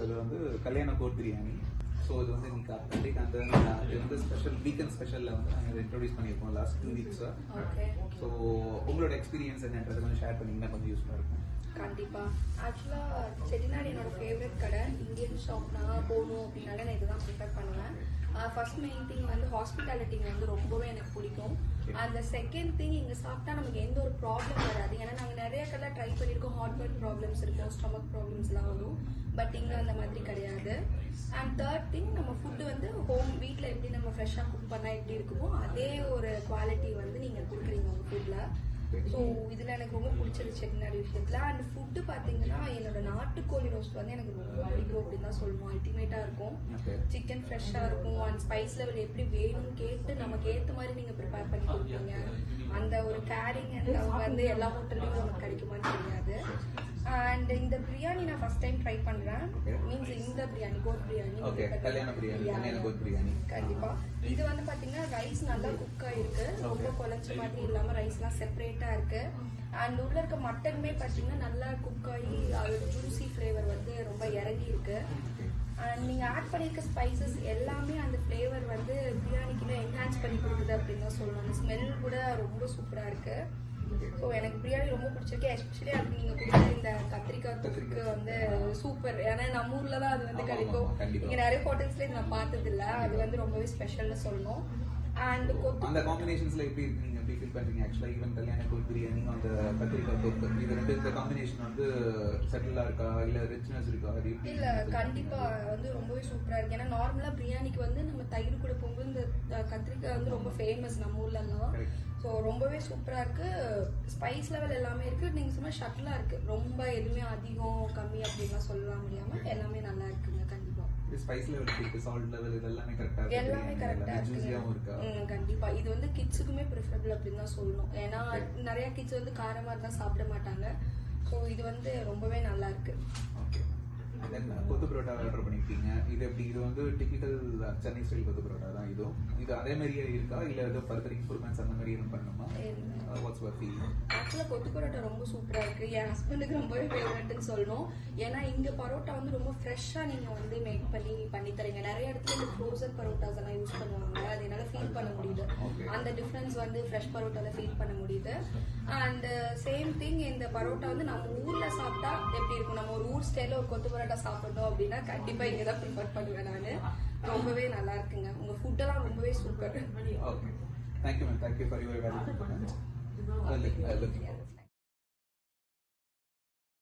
அது வந்து கல்யாண கோட் பிரியாணி. ஸோ இது வந்து இன்னைக்கு அத்தன்டிக் அந்த இது வந்து ஸ்பெஷல் வீக்கெண்ட் ஸ்பெஷலில் வந்து நாங்கள் இன்ட்ரோடியூஸ் பண்ணியிருக்கோம் லாஸ்ட் 2 வீக்ஸாக. ஸோ உங்களோட எக்ஸ்பீரியன்ஸ் என்னன்றது கொஞ்சம் ஷேர் பண்ணிங்கன்னா கொஞ்சம் யூஸ்ஃபுல்லாக இருக்கும். கண்டிப்பா. ஆக்சுவலா செட்டிநாடு என்னோட ஃபேவரட் கடை. இந்தியன் ஷாப் நான் போகணும் அப்படின்னாலே நான் இதுதான் ப்ரிஃபர் பண்ணுவேன். ஃபர்ஸ்ட் மெயின் திங் வந்து ஹாஸ்பிட்டாலிட்டி வந்து ரொம்பவே எனக்கு பிடிக்கும். அந்த செகண்ட் திங் இங்கே சாப்பிட்டா நமக்கு எந்த ஒரு ப்ராப்ளம் வராது. ஏன்னா நாங்கள் நிறைய கடை ட்ரை பண்ணியிருக்கோம். ஹார்ட் பர்ன் ப்ராப்ளம்ஸ் இருக்கும், ஸ்டொமக் ப்ராப்ளம்ஸ்லாம் வரும். பட் இங்கே அந்த மாதிரி கிடையாது. அண்ட் தேர்ட் திங், நம்ம ஃபுட்டு வந்து வீட்டில் எப்படி நம்ம ஃப்ரெஷ்ஷாக குக் பண்ணால் எப்படி இருக்குமோ அதே ஒரு குவாலிட்டி வந்து நீங்கள் கொடுக்குறீங்க உங்கள் ஃபுட்டில். ஸோ இதில் எனக்கு ரொம்ப பிடிச்சது செட்டிநாடு விஷயத்தில். அண்ட் ஃபுட்டு பார்த்தீங்கன்னா என்னோட நாட்டுக்கோழி ரோஸ்ட் வந்து எனக்கு ரொம்ப பிடிக்கும் அப்படின்னு தான் சொல்லுவோம். அல்டிமேட்டாக இருக்கும். சிக்கன் ஃப்ரெஷ்ஷாக இருக்கும். அண்ட் ஸ்பைஸ் லெவல் எப்படி வேணும்னு கேட்டு நமக்கு ஏற்ற மாதிரி நீங்கள் ப்ரிப்பேர் பண்ணி கொடுப்பீங்க. அந்த ஒரு கேரிங் அண்ட் லவ் வந்து எல்லா ஹோட்டல்லையும் நமக்கு கிடைக்குமான்னு தெரியாது. அண்ட் இந்த பிரியாணி நான் ஃபர்ஸ்ட் டைம் ட்ரை பண்றேன். மீன்ஸ் இந்த பிரியாணி கோட் பிரியாணி. ஓகே, கல்யாண பிரியாணி. கண்டிப்பா. இது வந்து பாத்தீங்கன்னா ரைஸ் நல்லா குக் ஆயிருக்கு. ரொம்ப குழஞ்ச மாதிரி இல்லாம ரைஸ்லாம் செப்பரேட்டா இருக்கு. அண்ட் உள்ள இருக்க மட்டனுமே பாத்தீங்கன்னா நல்லா குக் ஆகி அதோட ஜூசி ஃபிளேவர் வந்து ரொம்ப இறங்கி இருக்கு. அண்ட் நீங்க ஆட் பண்ணிருக்க ஸ்பைசஸ் எல்லாமே அந்த ஃபிளேவர் வந்து பிரியாணிக்குமே என்ஹான்ஸ் பண்ணி கொடுக்குது அப்படின்னு தான் சொல்லணும். அந்த ஸ்மெல் கூட ரொம்ப சூப்பரா இருக்கு. ஸோ எனக்கு பிரியாணி ரொம்ப பிடிச்சிருக்கு. எஸ்பெஷலி அது நீங்கள் கொடுத்த இந்த கத்திரிக்காய் தொக்கு வந்து சூப்பர். ஏன்னா நம்ம ஊரில் தான் அது வந்து கிடைக்கும். இங்கே நிறைய ஹோட்டல்ஸ்ல இது நான் பார்த்ததில்ல. அது வந்து ரொம்பவே ஸ்பெஷல்னு சொல்லணும். அண்ட் அந்த காம்பினேஷன்ஸ்ல எப்படி இருக்கு, நீங்க எப்படி ஃபீல் பண்றீங்க? ஆக்சுவலா ஈவன் கல்யாண கோட் பிரியாணி அந்த கத்திரிக்காய் தொக்கு இது ரெண்டு இந்த காம்பினேஷன் வந்து செட்டிலா இருக்கா இல்ல ரிச்னஸ் இருக்கா? இல்ல கண்டிப்பா வந்து ரொம்பவே சூப்பரா இருக்கு. ஏன்னா நார்மலா பிரியாணிக்கு வந்து நம்ம தயிர் கூட போகும்போது இந்த கத்திரிக்காய் வந்து ரொம்ப ஃபேமஸ் நம்ம ஊர்ல எல்லாம். ஸோ ரொம்பவே சூப்பராக இருக்குது. ஸ்பைஸ் லெவல் எல்லாமே இருக்குது. நீங்கள் சொன்னால் ஷட்டிலாக இருக்குது. ரொம்ப எதுவுமே அதிகம் கம்மி அப்படின்லாம் சொல்லலாம் முடியாமல் எல்லாமே நல்லா இருக்குங்க. கண்டிப்பாக ஸ்பைஸ் லெவல் இருக்குது, சால்ட் லெவல் இது எல்லாமே கரெக்டாக இருக்குது. எல்லாமே கரெக்டாக இருக்குது. கண்டிப்பாக இது வந்து கிட்ஸுக்குமே ப்ரிஃபரபிள் அப்படின்னு தான் சொல்லணும். ஏன்னா நிறைய கிட்ஸ் வந்து காரமாக இருந்தால் சாப்பிட மாட்டாங்க. ஸோ இது வந்து ரொம்பவே நல்லா இருக்கு. ஓகே. தென் கொத்து பரோட்டா ஆர்டர் பண்ணியிருக்கீங்க. இது எப்படி? இது வந்து டிபிக்கல் சென்னை ஸ்டைல் கொத்து பரோட்டா தான். இது அதே மாதிரியே இருக்கா இல்லை ஏதோ ஃபர்தர் இம்ப்ரூவ்மெண்ட்ஸ் அந்த மாதிரி எதுவும் பண்ணணுமா? What's your feeling? ஆக்சுவலாக கொத்து பரோட்டா ரொம்ப சூப்பராக இருக்குது. என் ஹஸ்பண்டுக்கு ரொம்பவே ஃபேவரட்னு சொல்லணும். ஏன்னா இங்கே பரோட்டா வந்து ரொம்ப ஃப்ரெஷ்ஷாக நீங்கள் வந்து மேக் பண்ணி தரீங்க. நிறைய இடத்துல இந்த ஃப்ரோசன் பரோட்டாஸ் எல்லாம் யூஸ் பண்ணுவாங்க. அது என்னால் ஃபீல் பண்ண முடியுது. அந்த டிஃப்ரென்ஸ் வந்து ஃப்ரெஷ் பரோட்டாவில் ஃபீல் பண்ண முடியுது. அண்ட் சேம் திங் இந்த பரோட்டா வந்து நம்ம ஊரில் சாப்பிட்டா எப்படி இருக்கும்? நம்ம ஒரு ஊர் ஸ்டைலில் ஒரு கொத்து பரோட்டா சாப்பிடணும் அப்படின்னா கண்டிப்பா இங்க தான் ப்ரிஃபர் பண்ணுவேன் நானு. ரொம்பவே நல்லா இருக்குங்க. உங்க ஃபுட் எல்லாம் ரொம்பவே super. Okay, thank you ma'am. Thank you for your valuable comments.